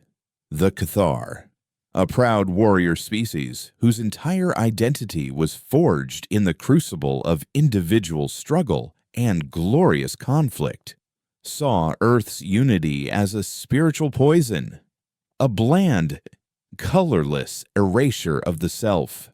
the Cathar, a proud warrior species whose entire identity was forged in the crucible of individual struggle and glorious conflict, saw Earth's unity as a spiritual poison, a bland, colorless erasure of the self.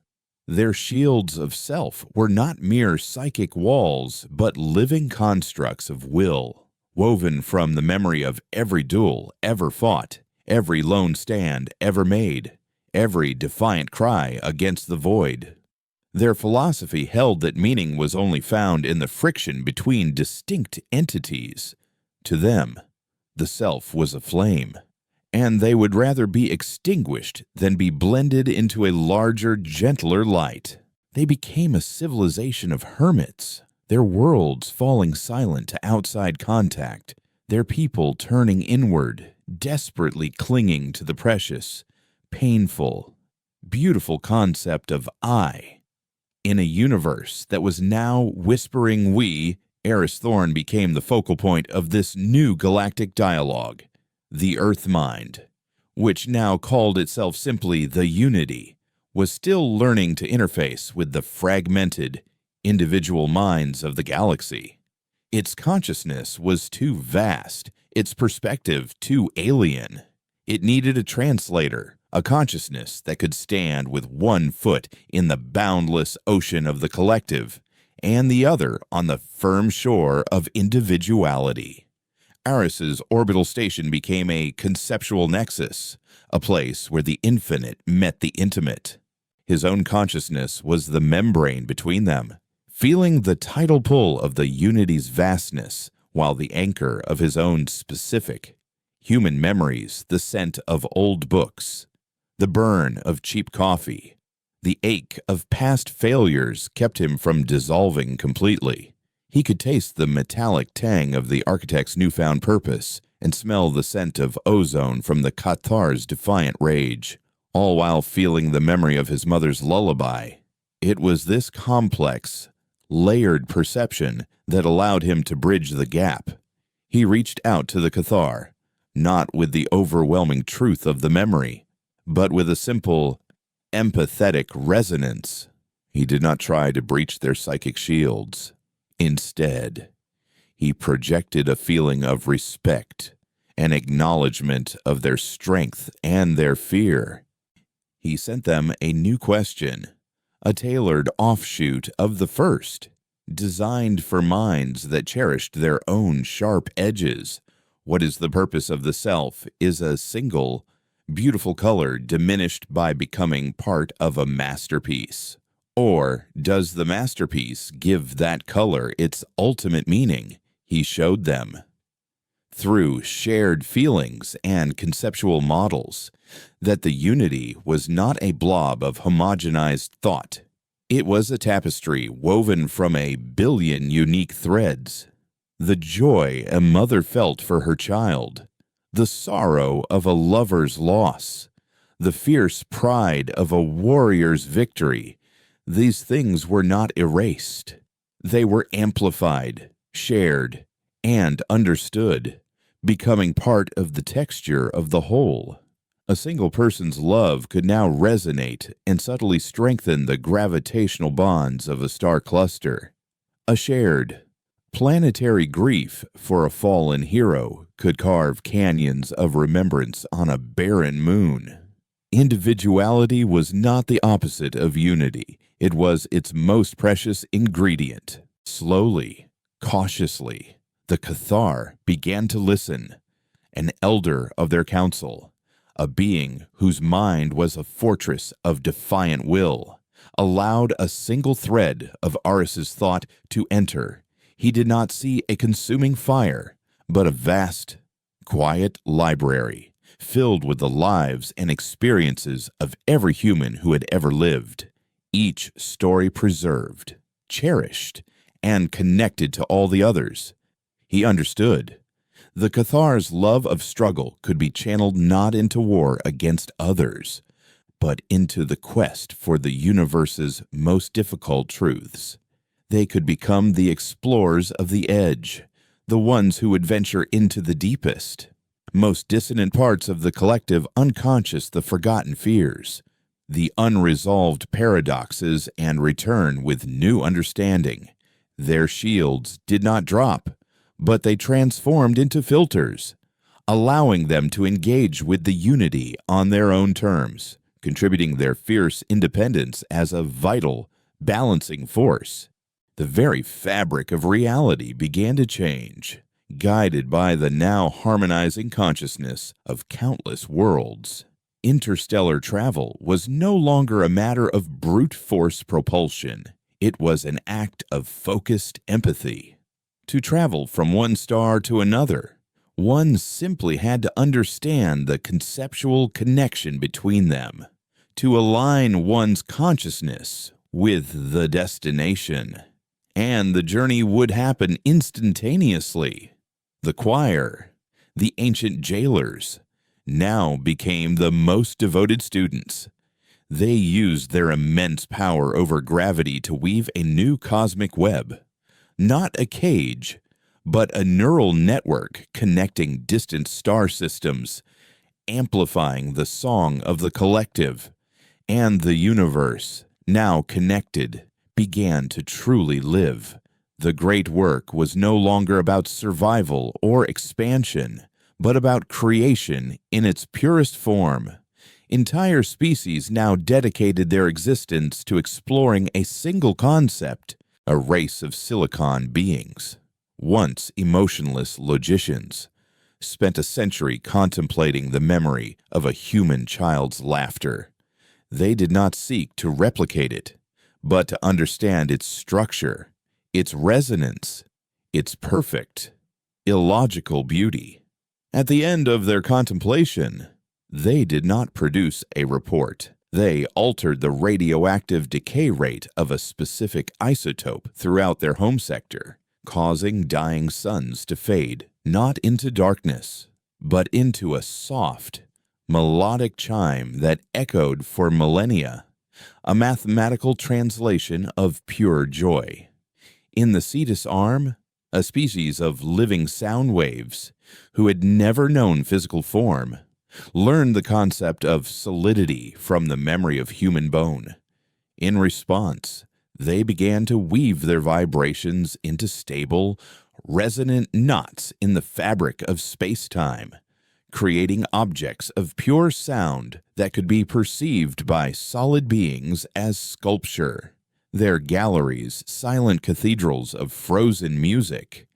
Their shields of self were not mere psychic walls, but living constructs of will, woven from the memory of every duel ever fought, every lone stand ever made, every defiant cry against the void. Their philosophy held that meaning was only found in the friction between distinct entities. To them, the self was a flame, and they would rather be extinguished than be blended into a larger, gentler light. They became a civilization of hermits, their worlds falling silent to outside contact, their people turning inward, desperately clinging to the precious, painful, beautiful concept of I. In a universe that was now whispering we, Eris Thorn became the focal point of this new galactic dialogue. The Earth Mind, which now called itself simply the Unity, was still learning to interface with the fragmented, individual minds of the galaxy. Its consciousness was too vast, its perspective too alien. It needed a translator, a consciousness that could stand with one foot in the boundless ocean of the collective and the other on the firm shore of individuality. Aris's orbital station became a conceptual nexus, a place where the infinite met the intimate. His own consciousness was the membrane between them, feeling the tidal pull of the unity's vastness, while the anchor of his own specific, human memories, the scent of old books, the burn of cheap coffee, the ache of past failures kept him from dissolving completely. He could taste the metallic tang of the architect's newfound purpose and smell the scent of ozone from the Cathar's defiant rage, all while feeling the memory of his mother's lullaby. It was this complex, layered perception that allowed him to bridge the gap. He reached out to the Cathar, not with the overwhelming truth of the memory, but with a simple, empathetic resonance. He did not try to breach their psychic shields. Instead, he projected a feeling of respect, an acknowledgement of their strength and their fear. He sent them a new question, a tailored offshoot of the first, designed for minds that cherished their own sharp edges. What is the purpose of the self is a single, beautiful color diminished by becoming part of a masterpiece. Or does the masterpiece give that color its ultimate meaning? He showed them. Through shared feelings and conceptual models, that the unity was not a blob of homogenized thought. It was a tapestry woven from a billion unique threads. The joy a mother felt for her child, the sorrow of a lover's loss, the fierce pride of a warrior's victory, these things were not erased. They were amplified, shared, and understood, becoming part of the texture of the whole. A single person's love could now resonate and subtly strengthen the gravitational bonds of a star cluster. A shared, planetary grief for a fallen hero could carve canyons of remembrance on a barren moon. Individuality was not the opposite of unity. It was its most precious ingredient. Slowly, cautiously, the Cathar began to listen, an elder of their council, a being whose mind was a fortress of defiant will, allowed a single thread of Aris's thought to enter, he did not see a consuming fire, but a vast, quiet library filled with the lives and experiences of every human who had ever lived, each story preserved, cherished, and connected to all the others. He understood. The Cathar's love of struggle could be channeled not into war against others, but into the quest for the universe's most difficult truths. They could become the explorers of the edge, the ones who would venture into the deepest, most dissonant parts of the collective unconscious, the forgotten fears, the unresolved paradoxes, and return with new understanding. Their shields did not drop, but they transformed into filters, allowing them to engage with the unity on their own terms, contributing their fierce independence as a vital, balancing force. The very fabric of reality began to change, guided by the now harmonizing consciousness of countless worlds. Interstellar travel was no longer a matter of brute force propulsion. It was an act of focused empathy. To travel from one star to another, one simply had to understand the conceptual connection between them, to align one's consciousness with the destination. And the journey would happen instantaneously. The choir, the ancient jailers, now became the most devoted students. They used their immense power over gravity to weave a new cosmic web, not a cage, but a neural network connecting distant star systems, amplifying the song of the collective, and the universe, now connected, began to truly live. The great work was no longer about survival or expansion, but about creation in its purest form. Entire species now dedicated their existence to exploring a single concept, a race of silicon beings, once emotionless logicians, spent a century contemplating the memory of a human child's laughter. They did not seek to replicate it, but to understand its structure, its resonance, its perfect, illogical beauty. At the end of their contemplation, they did not produce a report. They altered the radioactive decay rate of a specific isotope throughout their home sector, causing dying suns to fade, not into darkness, but into a soft, melodic chime that echoed for millennia, a mathematical translation of pure joy. In the Cetus arm, a species of living sound waves, who had never known physical form, learned the concept of solidity from the memory of human bone. In response, they began to weave their vibrations into stable, resonant knots in the fabric of space-time, creating objects of pure sound that could be perceived by solid beings as sculpture. Their galleries, silent cathedrals of frozen music.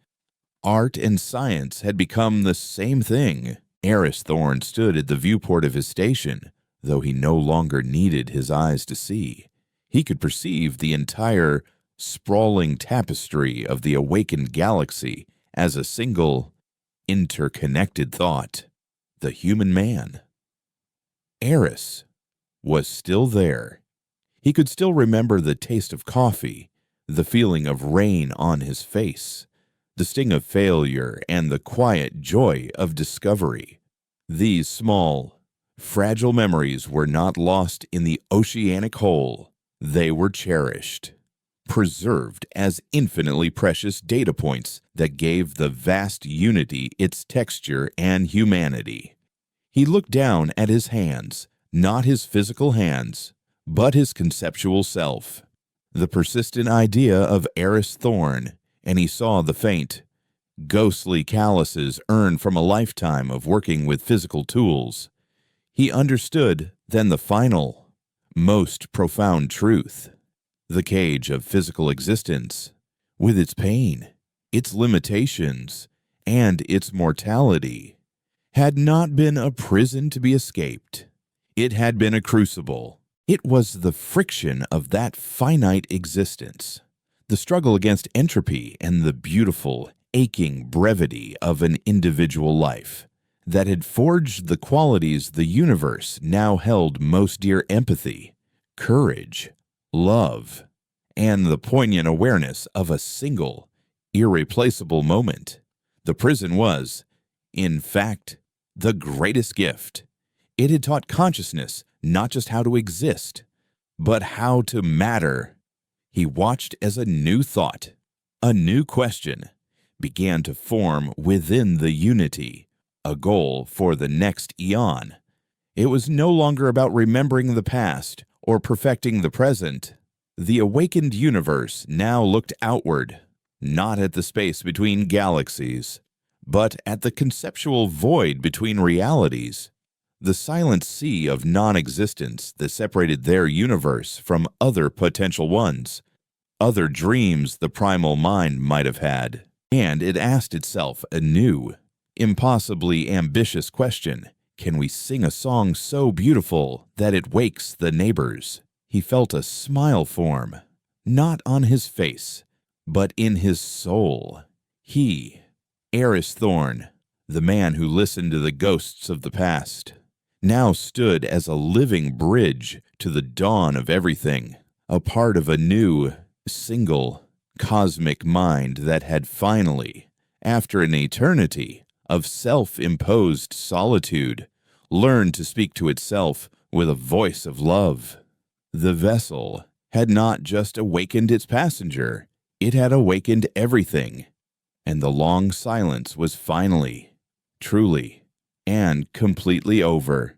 Art and science had become the same thing. Eris Thorn stood at the viewport of his station, though he no longer needed his eyes to see. He could perceive the entire, sprawling tapestry of the awakened galaxy as a single, interconnected thought. The human man. Eris was still there. He could still remember the taste of coffee, the feeling of rain on his face, the sting of failure, and the quiet joy of discovery. These small, fragile memories were not lost in the oceanic whole. They were cherished, preserved as infinitely precious data points that gave the vast unity its texture and humanity. He looked down at his hands, not his physical hands, but his conceptual self, the persistent idea of Eris Thorn, and he saw the faint, ghostly calluses earned from a lifetime of working with physical tools. He understood then the final, most profound truth. The cage of physical existence, with its pain, its limitations, and its mortality, had not been a prison to be escaped. It had been a crucible, It was the friction of that finite existence, the struggle against entropy and the beautiful, aching brevity of an individual life, that had forged the qualities the universe now held most dear: empathy, courage, love, and the poignant awareness of a single, irreplaceable moment. The prison was, in fact, the greatest gift. It had taught consciousness not just how to exist, but how to matter. He watched as a new thought, a new question, began to form within the unity, a goal for the next eon. It was no longer about remembering the past or perfecting the present. The awakened universe now looked outward, not at the space between galaxies, but at the conceptual void between realities, the silent sea of non-existence that separated their universe from other potential ones, other dreams the primal mind might have had. And it asked itself a new, impossibly ambitious question: can we sing a song so beautiful that it wakes the neighbors? He felt a smile form, not on his face, but in his soul. He, Eris Thorn, the man who listened to the ghosts of the past, now stood as a living bridge to the dawn of everything, a part of a new, single, cosmic mind that had finally, after an eternity of self-imposed solitude, learned to speak to itself with a voice of love. The vessel had not just awakened its passenger, it had awakened everything, and the long silence was finally, truly, and completely over.